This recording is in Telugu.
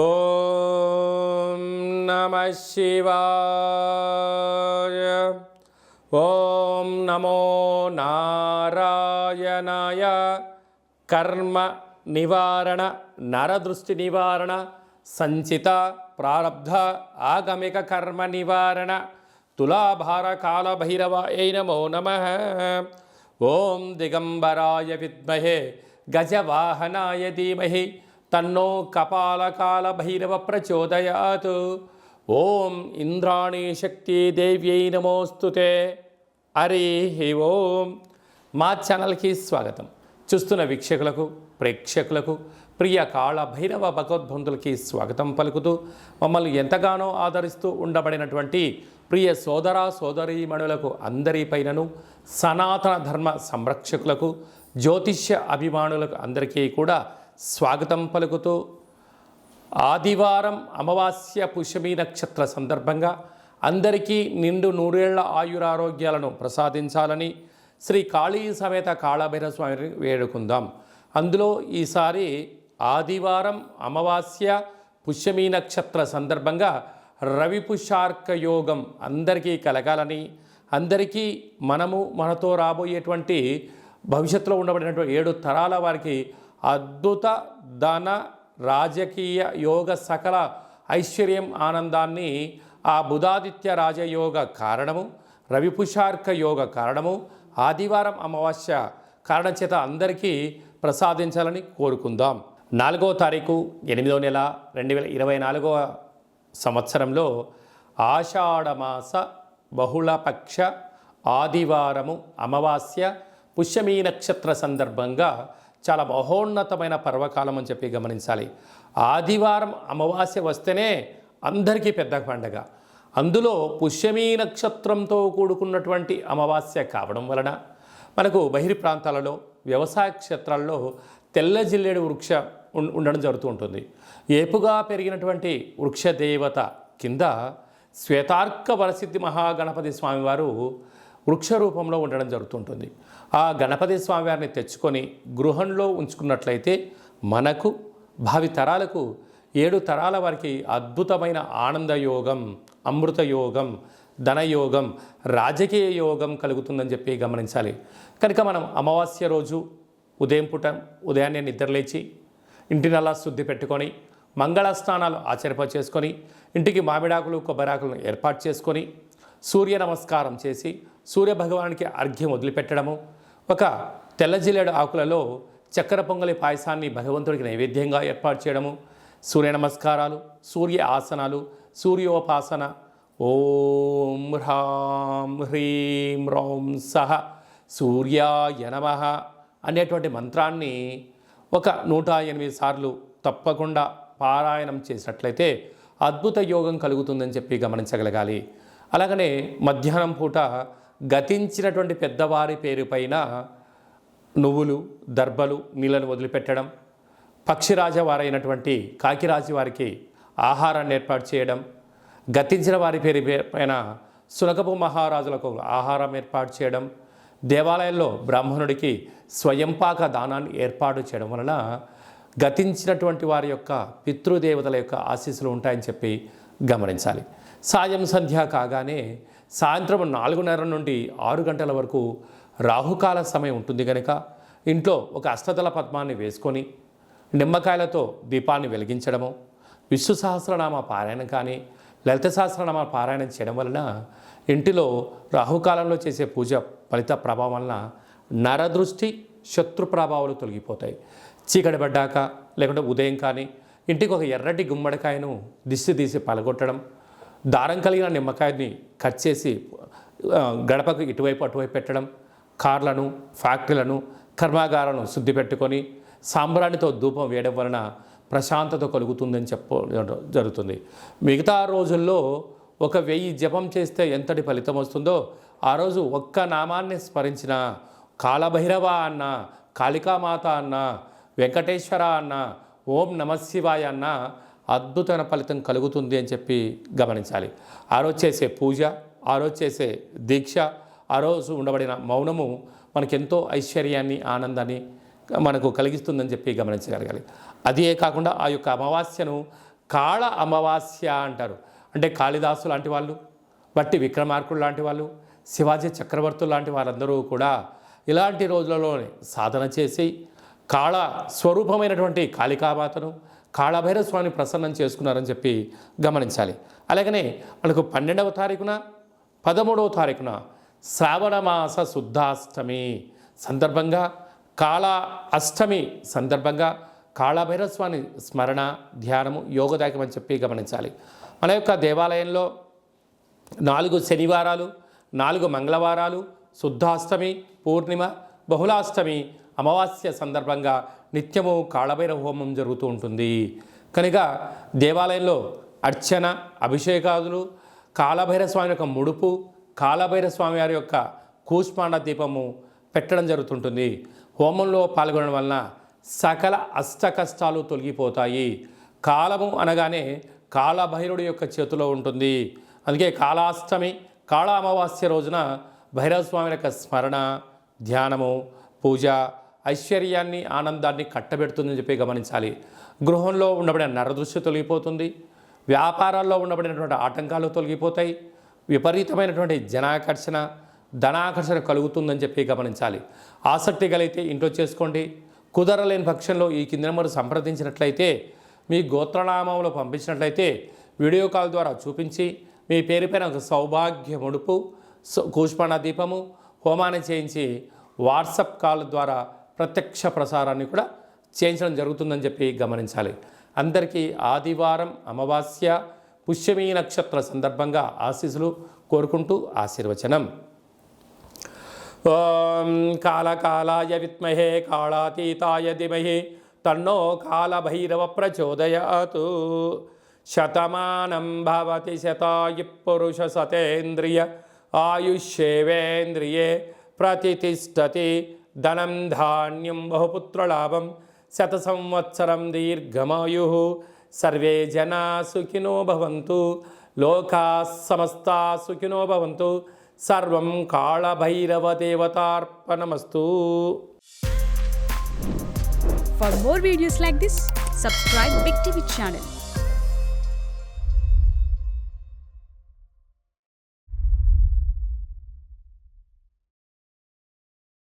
ఓం నమః శివాయ. ఓం నమో నారాయణాయ. కర్మ నివారణ, నరదృష్టి నివారణ, సంచిత ప్రారబ్ధ ఆగమిక కర్మ నివారణ, తులాభార కాల భైరవాయ నమో నమః. ఓం దిగంబరాయ విద్మహే గజవాహనాయ ధీమహి తన్నో కపాలకాల భైరవ ప్రచోదయాత్. ఓం ఇంద్రాణీ శక్తి దేవ్యై నమోస్తుతే. హరి ఓం. మా ఛానల్కి స్వాగతం. చూస్తున్న వీక్షకులకు, ప్రేక్షకులకు, ప్రియ కాళ భైరవ భగవద్బంధులకి స్వాగతం పలుకుతూ, మమ్మల్ని ఎంతగానో ఆదరిస్తూ ఉండబడినటువంటి ప్రియ సోదర సోదరీమణులకు అందరిపైనను, సనాతన ధర్మ సంరక్షకులకు, జ్యోతిష్య అభిమానులకు అందరికీ కూడా స్వాగతం పలుకుతూ, ఆదివారం అమావాస్య పుష్యమి నక్షత్ర సందర్భంగా అందరికీ నిండు నూరేళ్ల ఆయురారోగ్యాలను ప్రసాదించాలని శ్రీ కాళీ సమేత కాళభైరవ స్వామిని వేడుకుందాం. అందులో ఈసారి ఆదివారం అమావాస్య పుష్యమి నక్షత్ర సందర్భంగా రవి పుష్యార్క యోగం అందరికీ కలగాలని, అందరికీ మనతో రాబోయేటువంటి భవిష్యత్తులో ఉండబడినటువంటి 7 తరాల వారికి అద్భుత ధన రాజకీయ యోగ సకల ఐశ్వర్యం ఆనందాన్ని ఆ బుధాదిత్య రాజయోగ కారణము, రవిపుషార్క యోగ కారణము, ఆదివారం అమావాస్య కారణం చేత అందరికీ ప్రసాదించాలని కోరుకుందాం. 4వ తారీఖు 8వ నెల 2024 సంవత్సరంలో ఆషాఢమాస బహుళపక్ష ఆదివారము అమావాస్య పుష్యమీ నక్షత్ర సందర్భంగా చాలా మహోన్నతమైన పర్వకాలం అని చెప్పి గమనించాలి. ఆదివారం అమావాస్య వస్తేనే అందరికీ పెద్ద పండగ. అందులో పుష్యమీ నక్షత్రంతో కూడుకున్నటువంటి అమావాస్య కావడం వలన మనకు బహిర్ ప్రాంతాలలో, వ్యవసాయ క్షేత్రాల్లో తెల్ల జిల్లేడు వృక్ష ఉండడం జరుగుతూ ఉంటుంది. ఏపుగా పెరిగినటువంటి వృక్ష దేవత కింద శ్వేతార్క వరసిద్ధి మహాగణపతి స్వామివారు వృక్ష రూపంలో ఉండడం జరుగుతుంటుంది. ఆ గణపతి స్వామివారిని తెచ్చుకొని గృహంలో ఉంచుకున్నట్లయితే మనకు భావి తరాలకు 7 తరాల వారికి అద్భుతమైన ఆనంద యోగం, అమృత యోగం, ధనయోగం, రాజకీయ యోగం కలుగుతుందని చెప్పి గమనించాలి. కనుక మనం అమావాస్య రోజు ఉదయాన్నే నిద్రలేచి ఇంటినల్లా శుద్ధి పెట్టుకొని మంగళ స్నానాలు చేసుకొని ఇంటికి మామిడాకులు కొబ్బరాకులను ఏర్పాటు చేసుకొని సూర్య నమస్కారం చేసి సూర్య భగవానికి అర్ఘ్యం వదిలిపెట్టడము, ఒక తెల్ల జిల్లేడు ఆకులలో చక్కెర పొంగలి పాయసాన్ని భగవంతుడికి నైవేద్యంగా ఏర్పాటు చేయడము, సూర్య నమస్కారాలు, సూర్య ఆసనాలు, సూర్యోపాసన, ఓం హ్రాం హ్రీం రౌం సహ సూర్యాయ నమః అనేటువంటి మంత్రాన్ని ఒక 108 సార్లు తప్పకుండా పారాయణం చేసినట్లయితే అద్భుత యోగం కలుగుతుందని చెప్పి గమనించగలగాలి. అలాగనే మధ్యాహ్నం పూట గతించినటువంటి పెద్దవారి పేరు పైన నువ్వులు, దర్భలు, నీళ్ళను వదిలిపెట్టడం, పక్షిరాజవారైనటువంటి కాకిరాజు వారికి ఆహారాన్ని ఏర్పాటు చేయడం, గతించిన వారి పేరు పైన సునకపు మహారాజులకు ఆహారం ఏర్పాటు చేయడం, దేవాలయంలో బ్రాహ్మణుడికి స్వయంపాక దానాన్ని ఏర్పాటు చేయడం వలన గతించినటువంటి వారి యొక్క పితృదేవతల యొక్క ఆశీస్సులు ఉంటాయని చెప్పి గమనించాలి. సాయం సంధ్య కాగానే సాయంత్రం 4:30 నుండి 6 గంటల వరకు రాహుకాల సమయం ఉంటుంది కనుక ఇంట్లో ఒక అష్టదళ పద్మాన్ని వేసుకొని నిమ్మకాయలతో దీపాన్ని వెలిగించడము, విష్ణు సహస్రనామ పారాయణం కానీ లలిత సహస్రనామ పారాయణం చేయడం వలన ఇంటిలో రాహుకాలంలో చేసే పూజ ఫలిత ప్రభావం వలన నరదృష్టి, శత్రు ప్రభావాలు తొలగిపోతాయి. చీకటి పడ్డాక లేకుంటే ఉదయం కానీ ఇంటికి ఒక ఎర్రటి గుమ్మడికాయను దిష్టి తీసి పలగొట్టడం, దారం కలిగిన నిమ్మకాయని కట్ చేసి గడపకు ఇటువైపు అటువైపు పెట్టడం, కార్లను, ఫ్యాక్టరీలను, కర్మాగారాలను శుద్ధి పెట్టుకొని సాంబ్రాణితో ధూపం వేయడం వలన ప్రశాంతత కలుగుతుందని జరుగుతుంది. మిగతా రోజుల్లో 1000 జపం చేస్తే ఎంతటి ఫలితం వస్తుందో ఆ రోజు ఒక్క నామాన్ని స్మరించిన కాళభైరవ అన్న, కాళికామాత అన్న, వెంకటేశ్వర అన్న, ఓం నమశివాయ అన్న అద్భుతమైన ఫలితం కలుగుతుంది అని చెప్పి గమనించాలి. ఆ రోజు చేసే పూజ, ఆ రోజు చేసే దీక్ష, ఆ రోజు ఉండబడిన మౌనము మనకెంతో ఐశ్వర్యాన్ని, ఆనందాన్ని మనకు కలిగిస్తుందని చెప్పి గమనించగలగాలి. అదే కాకుండా ఆ యొక్క అమావాస్యను కాళ అమావాస్య అంటారు. అంటే కాళిదాసు లాంటి వాళ్ళు, బట్టి విక్రమార్కుడు లాంటి వాళ్ళు, శివాజీ చక్రవర్తులు లాంటి వారందరూ కూడా ఇలాంటి రోజులలోనే సాధన చేసి కాళ స్వరూపమైనటువంటి కాళికామాతను, కాళభైరవ స్వామిని ప్రసన్నం చేసుకున్నారని చెప్పి గమనించాలి. అలాగనే మనకు 12వ తారీఖున 13వ తారీఖున శ్రావణ మాస శుద్ధాష్టమి సందర్భంగా, కాళ అష్టమి సందర్భంగా కాళభైరవ స్వామి స్మరణ, ధ్యానము యోగదాయకం అని చెప్పి గమనించాలి. మన యొక్క దేవాలయంలో 4 శనివారాలు, 4 మంగళవారాలు, శుద్ధాష్టమి, పూర్ణిమ, బహుళాష్టమి, అమావాస్య సందర్భంగా నిత్యము కాళభైరవ హోమం జరుగుతూ ఉంటుంది. కనుక దేవాలయంలో అర్చన, అభిషేకాదులు, కాళభైరవ స్వామి యొక్క ముడుపు, కాళభైరవ స్వామి వారి యొక్క కూష్మాండ దీపము పెట్టడం జరుగుతుంటుంది. హోమంలో పాల్గొనడం వలన సకల అష్ట కష్టాలు తొలగిపోతాయి. కాలము అనగానే కాళభైరుడి యొక్క చేతిలో ఉంటుంది. అందుకే కాళాష్టమి, కాళ అమావాస్య రోజున భైరవస్వామి యొక్క స్మరణ, ధ్యానము, పూజ ఐశ్వర్యాన్ని, ఆనందాన్ని కట్టబెడుతుందని చెప్పి గమనించాలి. గృహంలో ఉండబడిన నరదృష్టి తొలగిపోతుంది. వ్యాపారాల్లో ఉండబడినటువంటి ఆటంకాలు తొలగిపోతాయి. విపరీతమైనటువంటి జనాకర్షణ, ధనాకర్షణ కలుగుతుందని చెప్పి గమనించాలి. ఆసక్తి కలిగితే ఇంట్లో చేసుకోండి. కుదరలేని పక్షంలో ఈ కింద నెంబర్ సంప్రదించినట్లయితే, మీ గోత్రనామంలో పంపించినట్లయితే వీడియో కాల్ ద్వారా చూపించి మీ పేరు పైన ఒక సౌభాగ్య ముడుపు, కూష్మాండ దీపము, హోమాన్ని చేయించి వాట్సాప్ కాల్ ద్వారా ప్రత్యక్ష ప్రసారాన్ని కూడా చేయించడం జరుగుతుందని చెప్పి గమనించాలి. అందరికీ ఆదివారం అమావాస్య పుష్యమీ నక్షత్ర సందర్భంగా ఆశీస్సులు కోరుకుంటూ ఆశీర్వచనం. ఓం కాళకాలాయ విద్మహే కాళాతీతాయ ధీమహి తన్నో కాళభైరవ ప్రచోదయాతు. శతమానం భవతి శతాయు పురుష సతేంద్రియ ఆయుష్యేవేంద్రియే ప్రతిష్టతి. ధనం ధాన్యం బహుపుత్రలాభం శత సంవత్సరం దీర్ఘమాయు. సర్వే జనా సుఖినో భవంతు. లోకా సమస్తా సుఖినో భవంతు. సర్వం Kala Bhairava దేవతార్పణమస్తు. For more videos like this, subscribe Big TV channel.